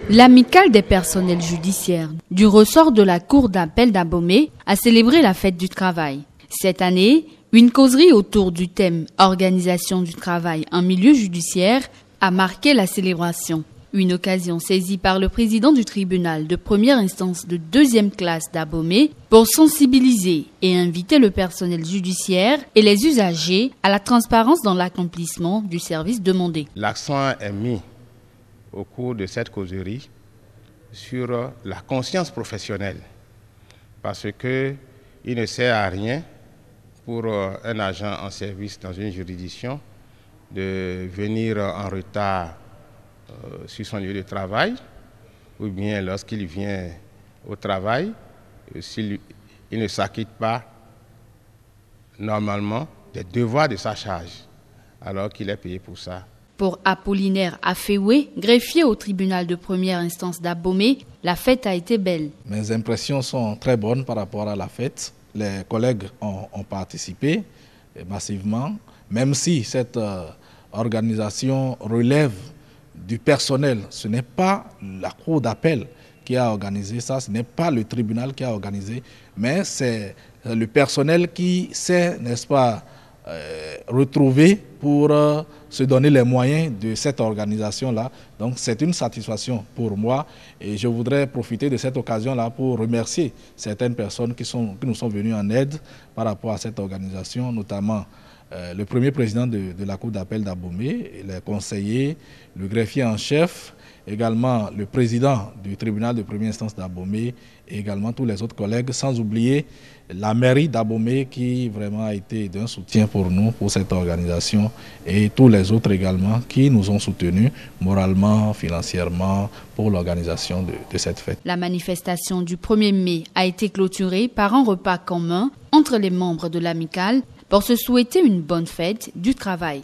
L'amicale des personnels judiciaires du ressort de la Cour d'appel d'Abomey a célébré la fête du travail. Cette année, une causerie autour du thème « Organisation du travail en milieu judiciaire » a marqué la célébration. Une occasion saisie par le président du tribunal de première instance de deuxième classe d'Abomey pour sensibiliser et inviter le personnel judiciaire et les usagers à la transparence dans l'accomplissement du service demandé. L'accent est mis au cours de cette causerie sur la conscience professionnelle, parce qu'il ne sert à rien pour un agent en service dans une juridiction de venir en retard sur son lieu de travail, ou bien lorsqu'il vient au travail, s'il ne s'acquitte pas normalement des devoirs de sa charge, alors qu'il est payé pour ça. Pour Apollinaire Aféoué, greffier au tribunal de première instance d'Abomey, la fête a été belle. Mes impressions sont très bonnes par rapport à la fête. Les collègues ont participé massivement, même si cette organisation relève du personnel. Ce n'est pas la cour d'appel qui a organisé ça, ce n'est pas le tribunal qui a organisé, mais c'est le personnel qui s'est, n'est-ce pas, retrouvé pour se donner les moyens de cette organisation-là. Donc c'est une satisfaction pour moi et je voudrais profiter de cette occasion-là pour remercier certaines personnes qui nous sont venues en aide par rapport à cette organisation, notamment le premier président de la Cour d'appel d'Abomey, les conseillers, le greffier en chef, également le président du tribunal de première instance d'Abomey et également tous les autres collègues, sans oublier la mairie d'Abomey qui vraiment a été d'un soutien pour nous, pour cette organisation, et tous les autres également qui nous ont soutenus moralement, financièrement pour l'organisation de cette fête. La manifestation du 1er mai a été clôturée par un repas commun entre les membres de l'amicale pour se souhaiter une bonne fête du travail.